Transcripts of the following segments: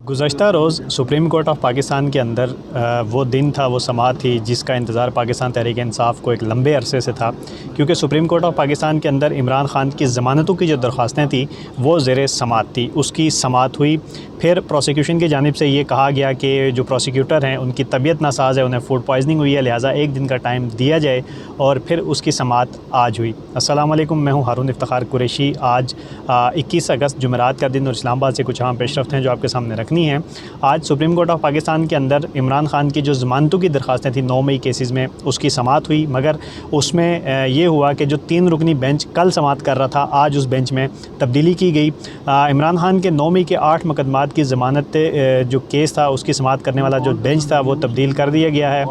गुज़श्ता रोज़ Supreme Court of Pakistan के अंदर वो दिन था, वो समाअत थी जिसका इंतज़ार पाकिस्तान तहरीक इंसाफ़ को एक लंबे अरसे से था, क्योंकि सुप्रीम कोर्ट ऑफ पाकिस्तान के अंदर इमरान ख़ान की ज़मानतों की जो दरख्वास्तें थी वो ज़ेर समाअत थी। उसकी समाअत हुई, फिर प्रोसिक्यूशन की जानिब से ये कहा गया कि जो प्रोसिक्यूटर हैं उनकी तबीयत नासाज़ है, उन्हें फ़ूड पॉइज़निंग हुई है, लिहाजा एक दिन का टाइम दिया जाए, और फिर उसकी समाअत आज हुई। अस्सलाम वालेकुम, मैं हूँ हारून इफ्तिखार कुरैशी। आज 21 अगस्त जुमेरात का दिन और इस्लामाबाद से कुछ अहम पेशरफ्त हैं जो आपके सामने रखनी है। आज सुप्रीम कोर्ट ऑफ पाकिस्तान के अंदर इमरान ख़ान की जो ज़मानतों की दरख्वास्तें थी 9 मई केसेस में, उसकी समाअत हुई, मगर उसमें ये हुआ कि जो 3 रुकनी बेंच कल समाअत कर रहा था, आज उस बेंच में तब्दीली की गई। इमरान ख़ान के 9 मई के 8 मुकदमात की ज़मानत जो केस था उसकी समाअत करने वाला जो बेंच था वो तब्दील कर दिया गया है।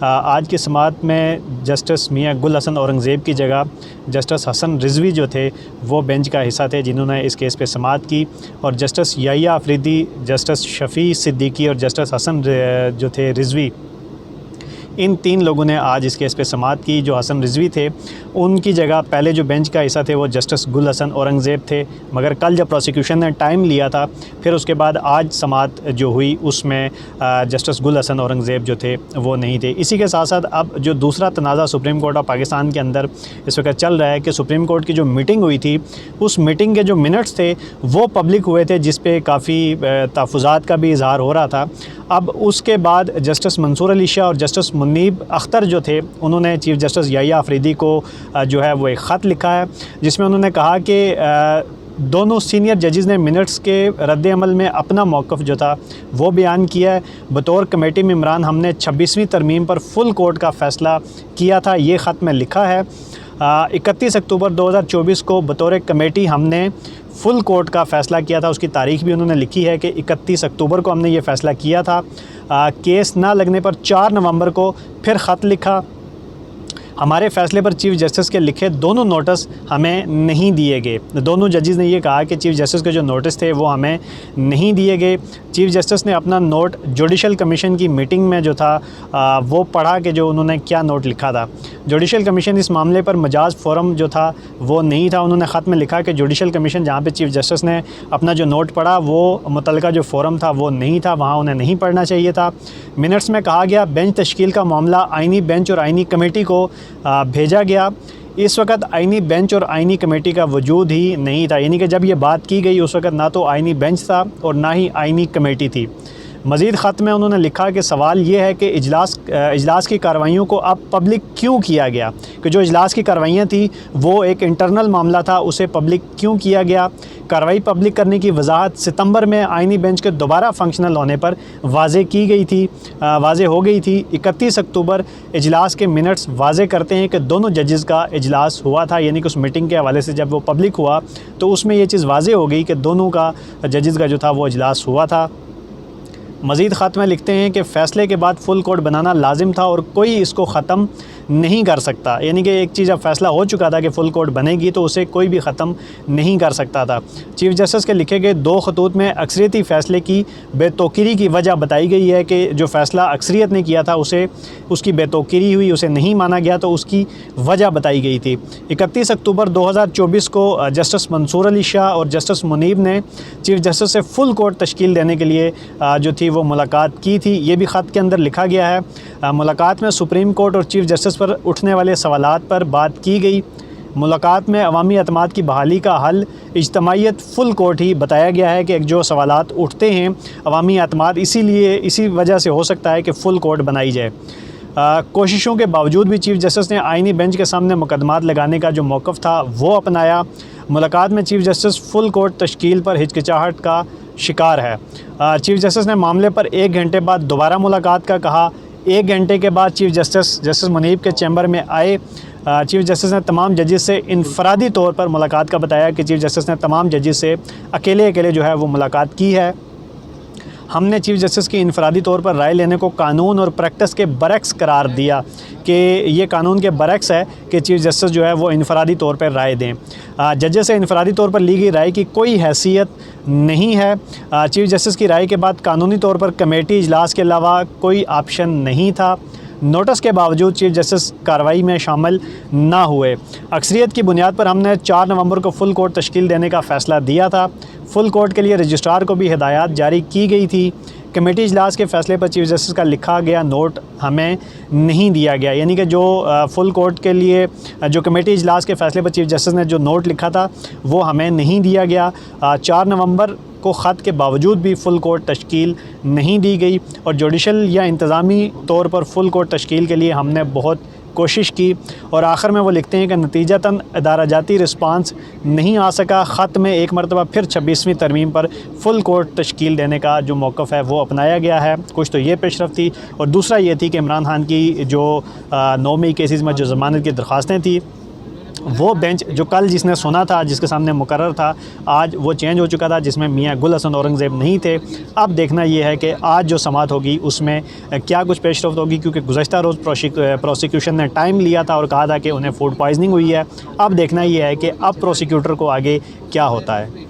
आज की समाअत में जस्टिस मियां गुल हसन औरंगज़ेब की जगह जस्टिस हसन रिजवी जो थे वो बेंच का हिस्सा थे जिन्होंने इस केस पे समाअत की, और जस्टिस याहिया अफरीदी, जस्टिस शफ़ी सिद्दीकी और जस्टिस हसन जो थे रिजवी, इन 3 लोगों ने आज इस केस पे समाअत की। जो हसन रिजवी थे उनकी जगह पहले जो बेंच का हिस्सा थे वो जस्टिस गुल हसन औरंगज़ेब थे, मगर कल जब प्रोसिक्यूशन ने टाइम लिया था फिर उसके बाद आज समाअत जो हुई उसमें जस्टिस गुल हसन औरंगज़ेब जो थे वो नहीं थे। इसी के साथ साथ अब जो दूसरा तनाज़ा सुप्रीम कोर्ट ऑफ पाकिस्तान के अंदर इस वक्त चल रहा है कि सुप्रीम कोर्ट की जो मीटिंग हुई थी उस मीटिंग के जो मिनट्स थे वो पब्लिक हुए थे, जिस पे काफ़ी तहफ़्फ़ुज़ात का भी इज़हार हो रहा था। अब उसके बाद जस्टिस मंसूर अली शाह और जस्टिस मुनीब अख्तर जो थे उन्होंने चीफ़ जस्टिस याहिया अफरीदी को जो है वो एक ख़त लिखा है, जिसमें उन्होंने कहा कि दोनों सीनियर जजेस ने मिनट्स के रद्द अमल में अपना मौक़िफ़ जो था वो बयान किया है। बतौर कमेटी में इमरान हमने 26वीं तरमीम पर फुल कोर्ट का फ़ैसला किया था, ये ख़त में लिखा है। 31 अक्टूबर 2024 को बतौर कमेटी हमने फुल कोर्ट का फ़ैसला किया था, उसकी तारीख़ भी उन्होंने लिखी है कि 31 अक्टूबर को हमने ये फ़ैसला किया था। केस ना लगने पर 4 नवंबर को फिर ख़त लिखा, हमारे फ़ैसले पर चीफ़ जस्टिस के लिखे दोनों नोटिस हमें नहीं दिए गए। दोनों जजेस ने ये कहा कि चीफ़ जस्टिस के जो नोटिस थे वो हमें नहीं दिए गए। चीफ़ जस्टिस ने अपना नोट जुडिशल कमीशन की मीटिंग में जो था वो पढ़ा कि जो उन्होंने क्या नोट लिखा था। जुडिशल कमीशन इस मामले पर मजाज फ़ोरम जो था वो नहीं था। उन्होंने ख़त में लिखा कि जुडिशल कमीशन जहाँ पे चीफ़ जस्टिस ने अपना जो नोट पढ़ा वो मुतल्लिका जो फ़ोरम था वो नहीं था, वहाँ उन्हें नहीं पढ़ना चाहिए था। मिनट्स में कहा गया बेंच तश्कील का मामला आइनी बेंच और आइनी कमेटी को भेजा गया। इस वक्त आइनी बेंच और आइनी कमेटी का वजूद ही नहीं था, यानी कि जब ये बात की गई उस वक्त ना तो आइनी बेंच था और ना ही आइनी कमेटी थी। मज़ीद ख़त में उन्होंने लिखा कि सवाल ये है कि इजलास की कार्रवाइयों को अब पब्लिक क्यों किया गया, कि जो इजलास की कार्रवाइयाँ थी वो एक इंटरनल मामला था, उसे पब्लिक क्यों किया गया। कार्रवाई पब्लिक करने की वजाहत सितंबर में आइनी बेंच के दोबारा फंक्शनल होने पर वाज़े हो गई थी। 31 अक्टूबर इजलास के मिनट्स वाज़े करते हैं कि दोनों जजेस का इजलास हुआ था, यानी कि उस मीटिंग के हवाले से जब वो पब्लिक हुआ तो उसमें ये चीज़ वाज़े हो गई कि दोनों का जजेस का जो था वो इजलास हुआ था। मज़ीद ख़त में लिखते हैं कि फ़ैसले के बाद फुल कोर्ट बनाना लाजिम था और कोई इसको ख़त्म नहीं कर सकता, यानी कि एक चीज़ अब फ़ैसला हो चुका था कि फ़ुल कोर्ट बनेगी तो उसे कोई भी ख़त्म नहीं कर सकता था। चीफ़ जस्टिस के लिखे गए 2 खतूत में अक्सरियती फ़ैसले की बेतौकीरी की वजह बताई गई है कि जो फ़ैसला अक्सरियत ने किया था उसकी बेतौकीरी हुई, उसे नहीं माना गया, तो उसकी वजह बताई गई थी। 31 अक्टूबर 2024 को जस्टिस मंसूर अली शाह और जस्टिस मुनीब ने चीफ़ जस्टिस से फुल कोर्ट तश्कील देने के लिए जो थी वो मुलाकात की थी। ये भी ख़त के अंदर लिखा गया है। मुलाकात में सुप्रीम कोर्ट और चीफ़ जस्टिस पर उठने वाले सवालात पर बात की गई। मुलाकात में अवामी एतमाद की बहाली का हल इज्तमाइयत फुल कोर्ट ही बताया गया है कि जो सवालात उठते हैं अवामी एतमाद इसी वजह से हो सकता है कि फ़ुल कोर्ट बनाई जाए। कोशिशों के बावजूद भी चीफ़ जस्टिस ने आइनी बेंच के सामने मुकदमात लगाने का जो मौक़िफ़ था वो अपनाया। मुलाकात में चीफ़ जस्टिस फुल कोर्ट तश्कील पर हिचकिचाहट का शिकार है। चीफ़ जस्टिस ने मामले पर 1 घंटे बाद दोबारा मुलाकात का कहा। 1 घंटे के बाद चीफ़ जस्टिस मुनीब के चैम्बर में आए। चीफ़ जस्टिस ने तमाम जजेस से इनफरादी तौर पर मुलाकात का बताया कि चीफ़ जस्टिस ने तमाम जजेस से अकेले जो है वो मुलाकात की है। हमने चीफ़ जस्टिस की इनफरादी तौर पर राय लेने को कानून और प्रैक्टिस के बरक्स करार दिया कि ये कानून के बरक्स है कि चीफ़ जस्टिस जो है वो इनफरादी तौर पर राय दें। जजेस से इनफरादी तौर पर ली गई राय की कोई हैसियत नहीं है। चीफ़ जस्टिस की राय के बाद कानूनी तौर पर कमेटी इजलास के अलावा कोई ऑप्शन नहीं था। नोटिस के बावजूद चीफ जस्टिस कार्रवाई में शामिल ना हुए। अक्सरियत की बुनियाद पर हमने 4 नवंबर को फुल कोर्ट तश्कील देने का फ़ैसला दिया था। फुल कोर्ट के लिए रजिस्ट्रार को भी हिदायत जारी की गई थी। कमेटी इजलास के फ़ैसले पर चीफ़ जस्टिस का लिखा गया नोट हमें नहीं दिया गया, यानी कि जो फुल कोर्ट के लिए जो कमेटी इजलास के फ़ैसले पर चीफ़ जस्टिस ने जो नोट लिखा था वो हमें नहीं दिया गया। 4 नवंबर को ख़त के बावजूद भी फ़ुल कोर्ट तश्कील नहीं दी गई और जुडिशल या इंतज़ामी तौर पर फ़ुल कोर्ट तश्कील के लिए हमने बहुत कोशिश की और आखिर में वो लिखते हैं कि नतीजतन अदारा जाती रिस्पांस नहीं आ सका। ख़त में एक मरतबा फिर 26वीं तरमीम पर फ़ुल कोर्ट तश्कील देने का जो मौक़िफ़ है वो अपनाया गया है। कुछ तो ये पेशरफ़ थी और दूसरा ये थी कि इमरान खान की जो 9 मई केसेस में जो ज़मानत की दरख्वास्तें थी वो बेंच जो कल जिसने सुना था, जिसके सामने मुकर्रर था, आज वो चेंज हो चुका था, जिसमें मियाँ गुल हसन औरंगज़ेब नहीं थे। अब देखना ये है कि आज जो समाअत होगी उसमें क्या कुछ पेशरफ्त होगी, क्योंकि गुज़श्ता रोज़ प्रोसिक्यूशन ने टाइम लिया था और कहा था कि उन्हें फूड पॉइजनिंग हुई है। अब देखना ये है कि अब प्रोसिक्यूटर को आगे क्या होता है।